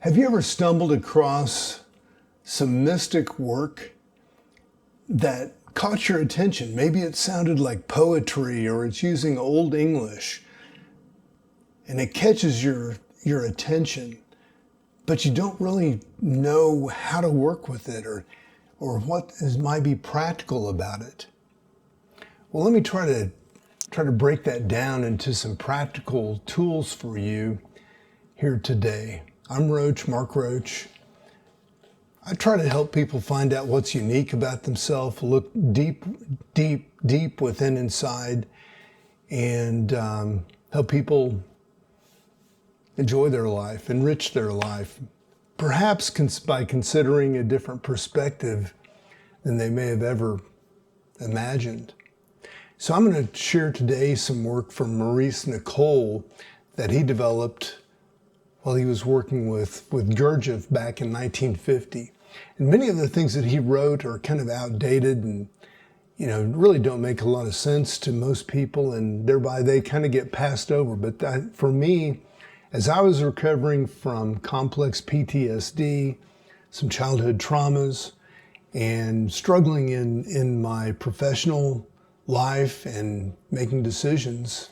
Have you ever stumbled across some mystic work that caught your attention? Maybe it sounded like poetry or it's using Old English and it catches your attention, but you don't really know how to work with it or what might be practical about it. Well, let me try to break that down into some practical tools for you here today. I'm Roach, Mark Roach. I try to help people find out what's unique about themselves, look deep within inside, and help people enjoy their life, enrich their life, perhaps by considering a different perspective than they may have ever imagined. So I'm going to share today some work from Maurice Nicoll that he developed while he was working with Gurdjieff back in 1950. And many of the things that he wrote are kind of outdated and, really don't make a lot of sense to most people, and thereby they kind of get passed over. But for me, as I was recovering from complex PTSD, some childhood traumas, and struggling in my professional life and making decisions,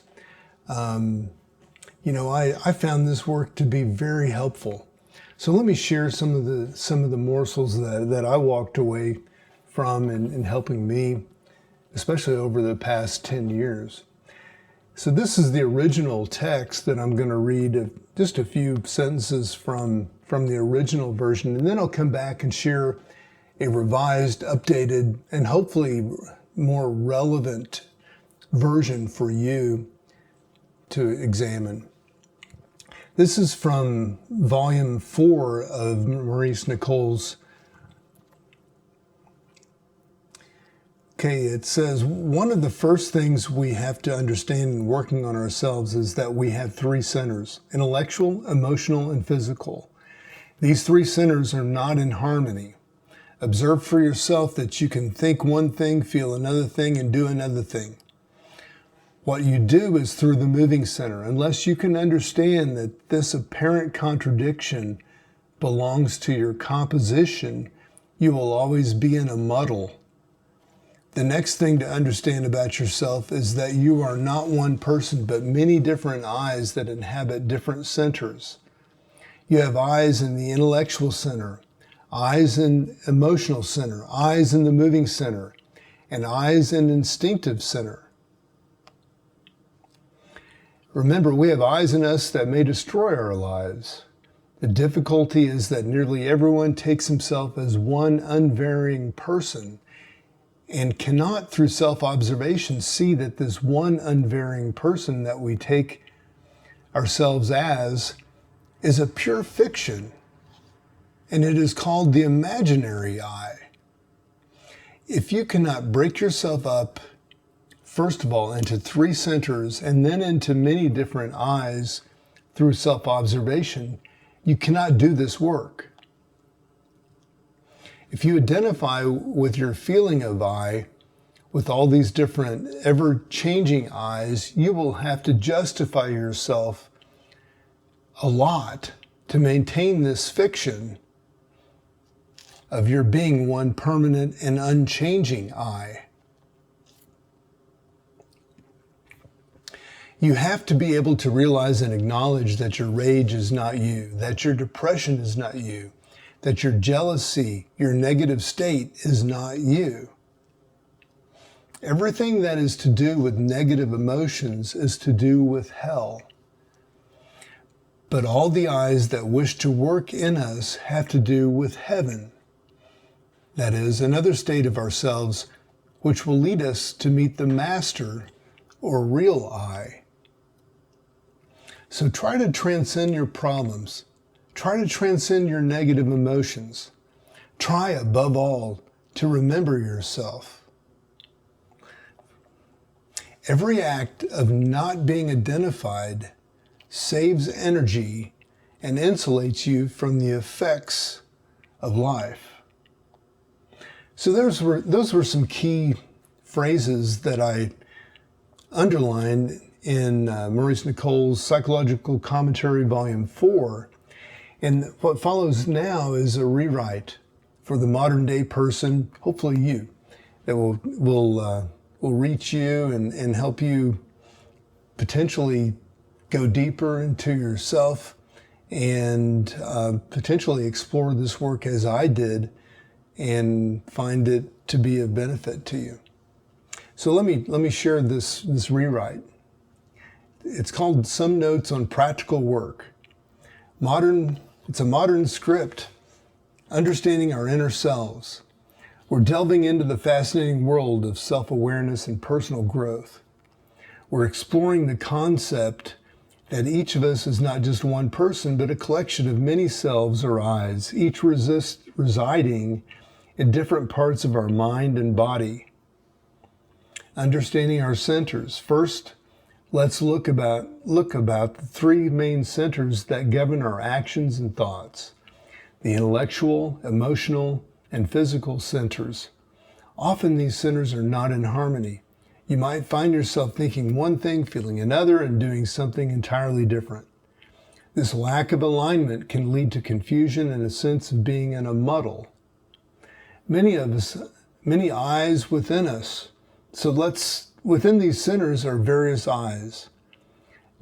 I found this work to be very helpful. So let me share some of the morsels that I walked away from in helping me, especially over the past 10 years. So this is the original text that I'm going to read, just a few sentences from the original version, and then I'll come back and share a revised, updated, and hopefully more relevant version for you to examine. This is from volume 4 of Maurice Nicoll's. Okay, it says, one of the first things we have to understand in working on ourselves is that we have 3 centers: intellectual, emotional, and physical. These 3 centers are not in harmony. Observe for yourself that you can think one thing, feel another thing, and do another thing. What you do is through the moving center. Unless you can understand that this apparent contradiction belongs to your composition, you will always be in a muddle. The next thing to understand about yourself is that you are not one person, but many different eyes that inhabit different centers. You have eyes in the intellectual center, eyes in emotional center, eyes in the moving center, and eyes in instinctive center. Remember, we have eyes in us that may destroy our lives. The difficulty is that nearly everyone takes himself as one unvarying person and cannot, through self-observation, see that this one unvarying person that we take ourselves as is a pure fiction, and it is called the imaginary I. If you cannot break yourself up, first of all, into 3 centers and then into many different eyes through self-observation, you cannot do this work. If you identify with your feeling of I, with all these different ever-changing eyes, you will have to justify yourself a lot to maintain this fiction of your being one permanent and unchanging I. You have to be able to realize and acknowledge that your rage is not you, that your depression is not you, that your jealousy, your negative state is not you. Everything that is to do with negative emotions is to do with hell. But all the eyes that wish to work in us have to do with heaven. That is, another state of ourselves which will lead us to meet the master or real I. So try to transcend your problems. Try to transcend your negative emotions. Try, above all, to remember yourself. Every act of not being identified saves energy and insulates you from the effects of life. So those were some key phrases that I underlined in Maurice Nicoll's Psychological Commentary, Volume 4. And what follows now is a rewrite for the modern day person, hopefully you, that will reach you and help you potentially go deeper into yourself and potentially explore this work as I did and find it to be of benefit to you. So let me share this rewrite. It's called Some Notes on Practical Work. It's a modern script, understanding our inner selves. We're delving into the fascinating world of self-awareness and personal growth. We're exploring the concept that each of us is not just one person, but a collection of many selves or I's, each residing in different parts of our mind and body. Understanding our centers. First, let's look about the three main centers that govern our actions and thoughts: the intellectual, emotional, and physical centers. Often these centers are not in harmony. You might find yourself thinking one thing, feeling another, and doing something entirely different. This lack of alignment can lead to confusion and a sense of being in a muddle. Many I's within us. So within these centers are various I's,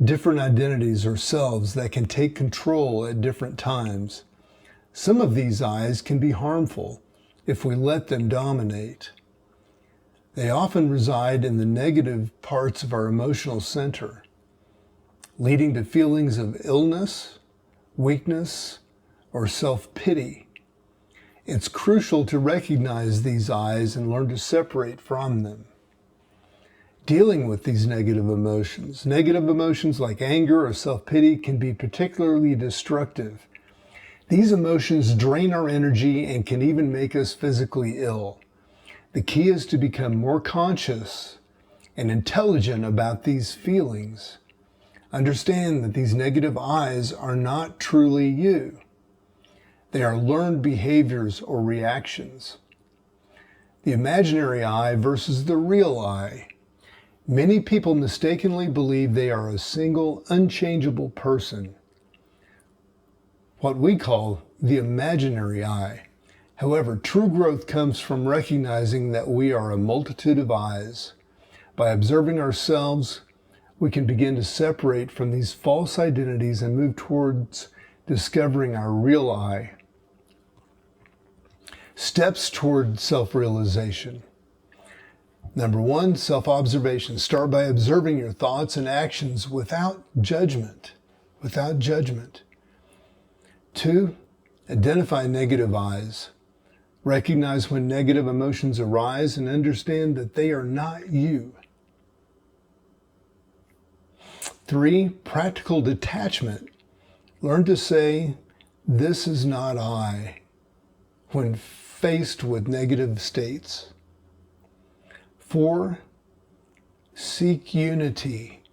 different identities or selves that can take control at different times. Some of these I's can be harmful if we let them dominate. They often reside in the negative parts of our emotional center, leading to feelings of illness, weakness, or self-pity. It's crucial to recognize these I's and learn to separate from them. Dealing with these negative emotions like anger or self-pity can be particularly destructive. These emotions drain our energy and can even make us physically ill. The key is to become more conscious and intelligent about these feelings. Understand that these negative I's are not truly you. They are learned behaviors or reactions. The imaginary I versus the real I. Many people mistakenly believe they are a single, unchangeable person, what we call the imaginary I. However, true growth comes from recognizing that we are a multitude of I's. By observing ourselves, we can begin to separate from these false identities and move towards discovering our real I. Steps toward self-realization. Number 1, self-observation. Start by observing your thoughts and actions without judgment. 2, identify negative I's. Recognize when negative emotions arise and understand that they are not you. 3, practical detachment. Learn to say, "This is not I," when faced with negative states. 4, seek unity.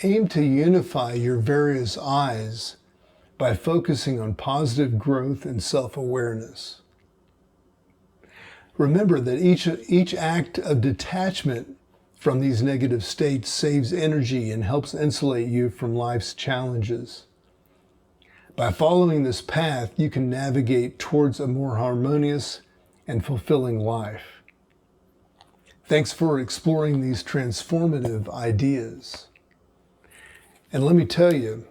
Aim to unify your various I's by focusing on positive growth and self-awareness. Remember that each act of detachment from these negative states saves energy and helps insulate you from life's challenges. By following this path, you can navigate towards a more harmonious and fulfilling life. Thanks for exploring these transformative ideas. And let me tell you,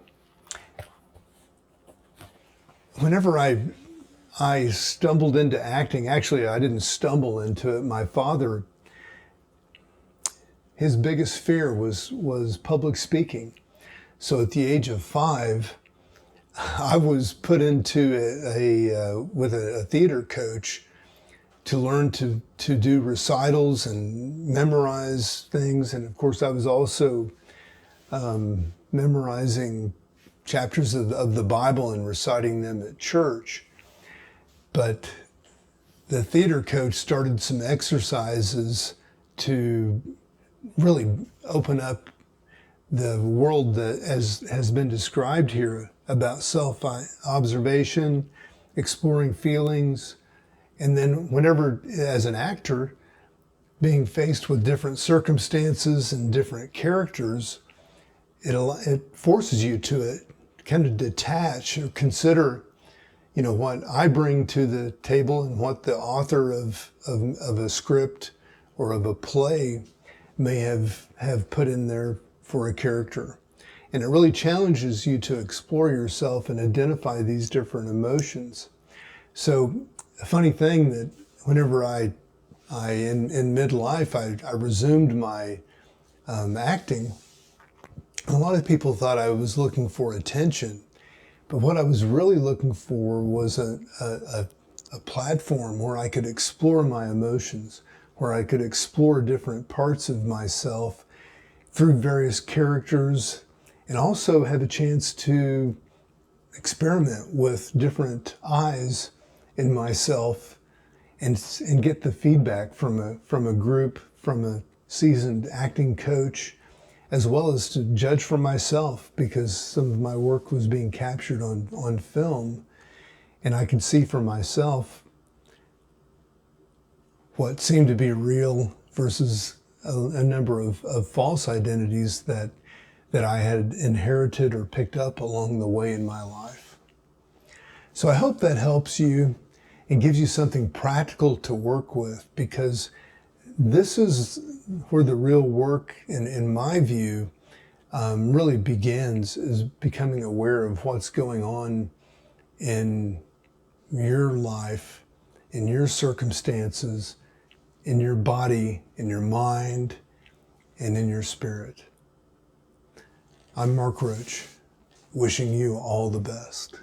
whenever I stumbled into acting, actually I didn't stumble into it. My father, his biggest fear was public speaking. So at the age of 5, I was put into with a theater coach to learn to do recitals and memorize things. And of course, I was also memorizing chapters of the Bible and reciting them at church. But the theater coach started some exercises to really open up the world that has been described here about self-observation, exploring feelings, and then whenever, as an actor, being faced with different circumstances and different characters, it forces you to kind of detach or consider you know, what I bring to the table and what the author of a script or of a play may have put in there for a character. And it really challenges you to explore yourself and identify these different emotions. So a funny thing that whenever I in midlife, I resumed my acting, a lot of people thought I was looking for attention. But what I was really looking for was a platform where I could explore my emotions, where I could explore different parts of myself through various characters, and also have a chance to experiment with different eyes in myself and get the feedback from a group, from a seasoned acting coach, as well as to judge for myself, because some of my work was being captured on film, and I could see for myself what seemed to be real versus a number of false identities that I had inherited or picked up along the way in my life. So I hope that helps you and gives you something practical to work with, because this is where the real work, in my view, really begins, is becoming aware of what's going on in your life, in your circumstances, in your body, in your mind, and in your spirit. I'm Mark Roach, wishing you all the best.